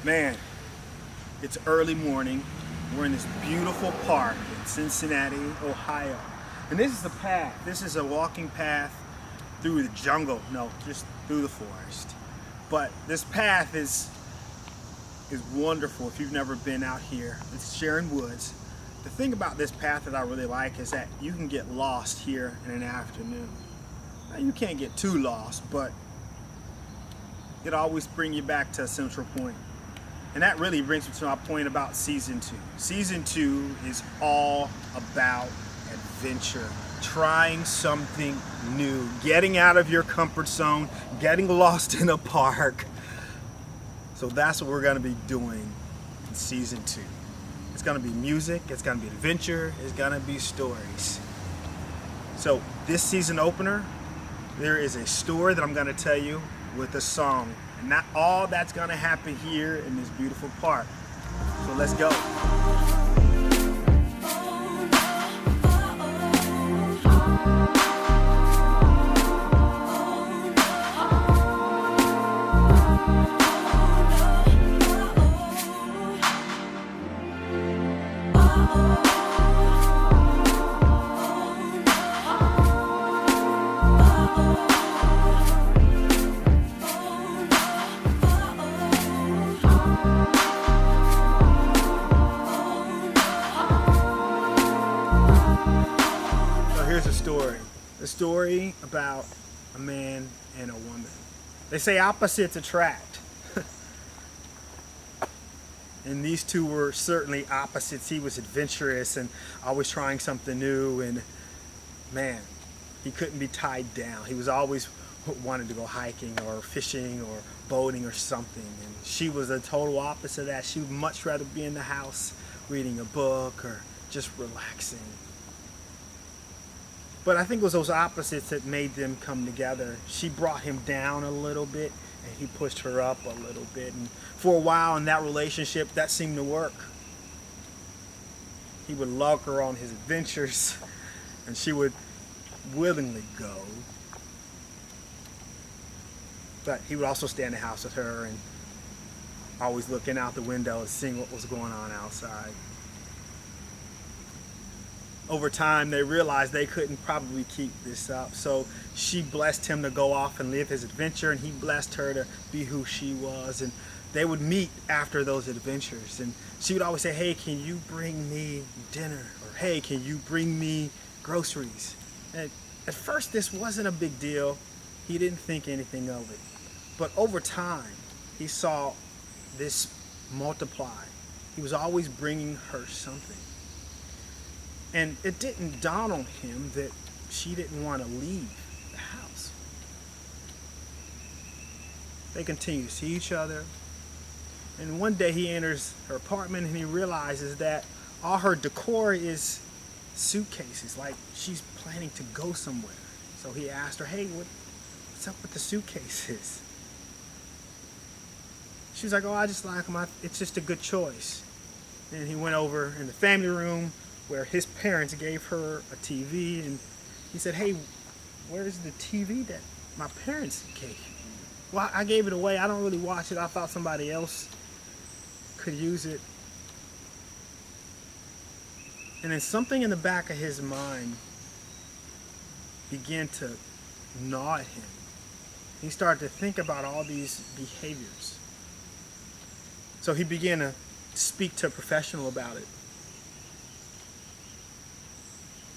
Man, it's early morning. We're in this beautiful park in Cincinnati, Ohio. And this is the path. This is a walking path through the jungle. No, just through the forest. But this path is wonderful if you've never been out here. It's Sharon Woods. The thing about this path that I really like is that you can get lost here in an afternoon. Now, you can't get too lost, but it'll always bring you back to a central point. And that really brings me to my point about season 2. Season 2 is all about adventure, trying something new, getting out of your comfort zone, getting lost in a park. So that's what we're going to be doing in season 2. It's going to be music, it's going to be adventure, it's going to be stories. So this season opener, there is a story that I'm going to tell you with a song. And not all that's going to happen here in this beautiful park. So let's go. Here's a story about a man and a woman. They say opposites attract. And these two were certainly opposites. He was adventurous and always trying something new, and man, he couldn't be tied down. He was always wanting to go hiking or fishing or boating or something, and she was the total opposite of that. She would much rather be in the house reading a book or just relaxing. But I think it was those opposites that made them come together. She brought him down a little bit, and he pushed her up a little bit. And for a while in that relationship, that seemed to work. He would lug her on his adventures, and she would willingly go. But he would also stay in the house with her and always looking out the window and seeing what was going on outside. Over time, they realized they couldn't probably keep this up. So she blessed him to go off and live his adventure, and he blessed her to be who she was. And they would meet after those adventures. And she would always say, hey, can you bring me dinner? Or hey, can you bring me groceries? And at first, this wasn't a big deal. He didn't think anything of it. But over time, he saw this multiply. He was always bringing her something. And it didn't dawn on him that she didn't want to leave the house. They continue to see each other. And one day he enters her apartment and he realizes that all her decor is suitcases, like she's planning to go somewhere. So he asked her, hey, what's up with the suitcases? She was like, oh, I just like them. It's just a good choice. And he went over in the family room where his parents gave her a TV, and he said, hey, where's the TV that my parents gave you? Well, I gave it away. I don't really watch it. I thought somebody else could use it. And then something in the back of his mind began to gnaw at him. He started to think about all these behaviors. So he began to speak to a professional about it.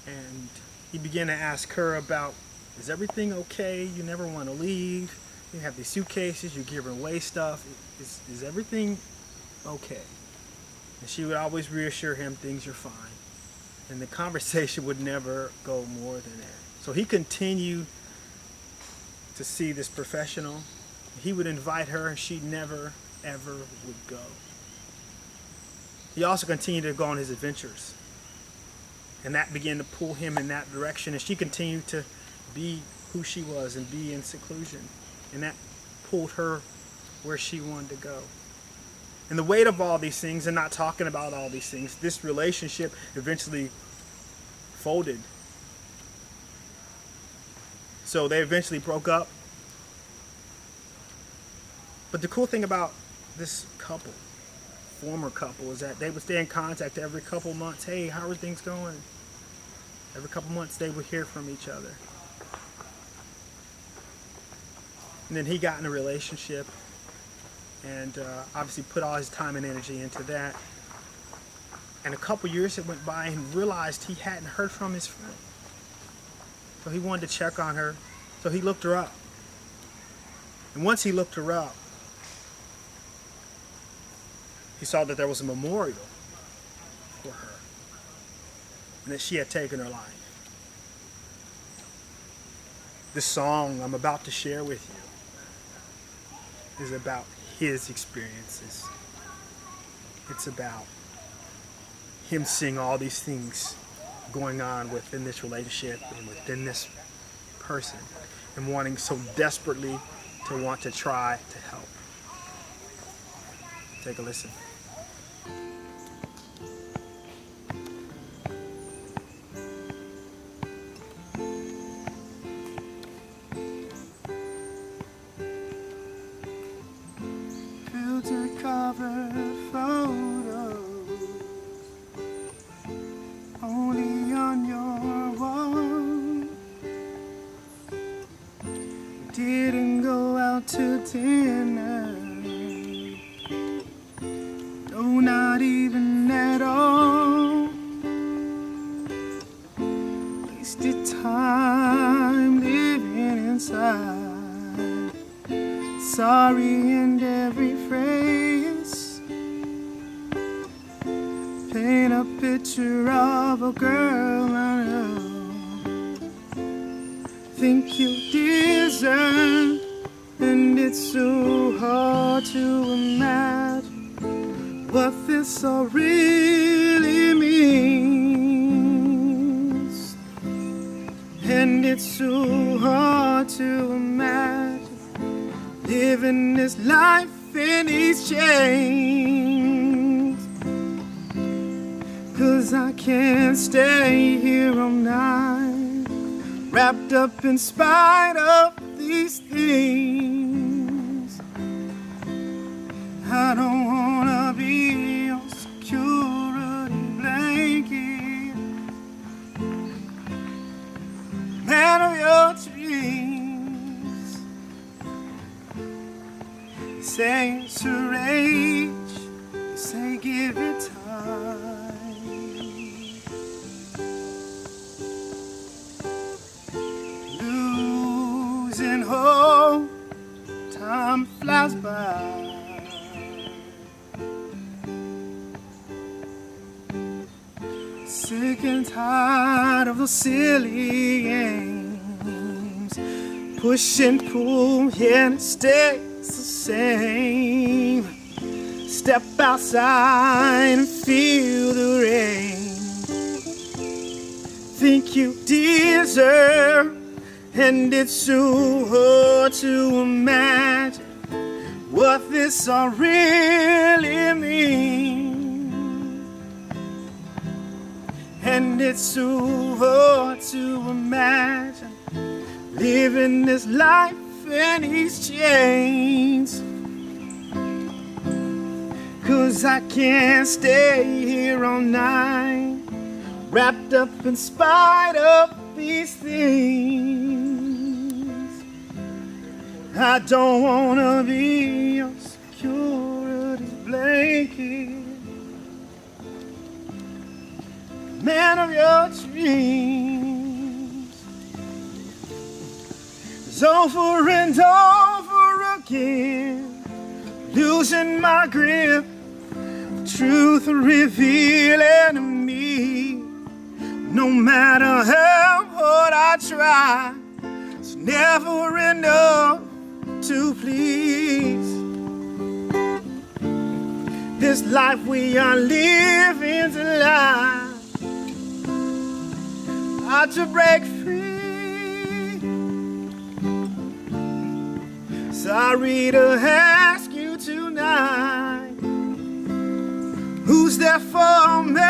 And he began to ask her about, is everything okay? You never want to leave. You have these suitcases, you're giving away stuff. Is everything okay? And she would always reassure him things are fine. And the conversation would never go more than that. So he continued to see this professional. He would invite her and she never, ever would go. He also continued to go on his adventures. And that began to pull him in that direction. And she continued to be who she was and be in seclusion. And that pulled her where she wanted to go. And the weight of all these things and not talking about all these things, this relationship eventually folded. So they eventually broke up. But the cool thing about this couple, former couple, is that they would stay in contact every couple months. Hey, how are things going? Every couple months they would hear from each other. And then he got in a relationship and obviously put all his time and energy into that. And a couple years it went by and realized he hadn't heard from his friend. So he wanted to check on her. So he looked her up. And once he looked her up, he saw that there was a memorial for her and that she had taken her life. This song I'm about to share with you is about his experiences. It's about him seeing all these things going on within this relationship and within this person and wanting so desperately to want to try to help. Take a listen. Filter covered photos only on your wall. Didn't go out to dinner, no, not even at all. Wasted time living inside, sorry in every phrase. Paint a picture of a girl I know, think you deserve, and it's so hard to imagine what this all really means. And it's so hard to imagine living this life in these chains. 'Cause I can't stay here all night, wrapped up in spite of these things. I don't wanna be your security blanket, man of your dreams. Say it's a rage, say give it time. Losing hope, time flies by. Sick and tired of those silly games, push and pull, yeah, and it stays the same. Step outside and feel the rain. Think you deserve, and it's so hard to imagine what this all really means. And it's so hard to imagine living this life in these chains. 'Cause I can't stay here all night, wrapped up in spite of these things. I don't wanna be your security blanket, man of your dreams. It's over and over again, losing my grip, truth revealing to me. No matter how hard I try, it's never enough to please. This life we are living's a lie, hard to break free. Sorry to ask you tonight, who's there for me?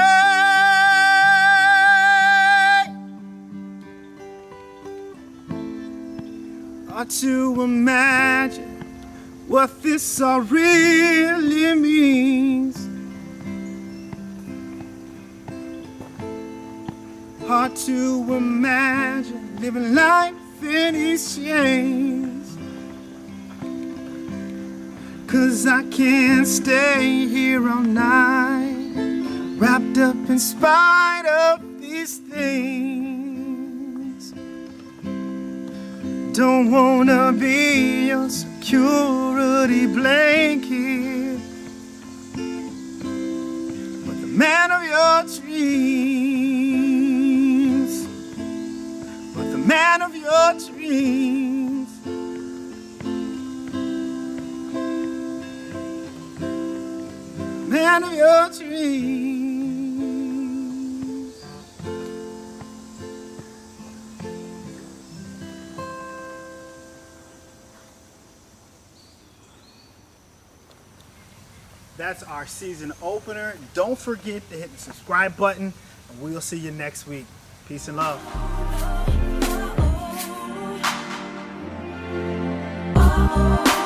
Or to imagine what this all really means. Hard to imagine living life in these chains, 'cause I can't stay here all night, wrapped up in spite of these things. Don't wanna be your security blanket, but the man of your dreams, but the man of your dreams. Man of your dreams. That's our season opener. Don't forget to hit the subscribe button, and we'll see you next week. Peace and love. Oh,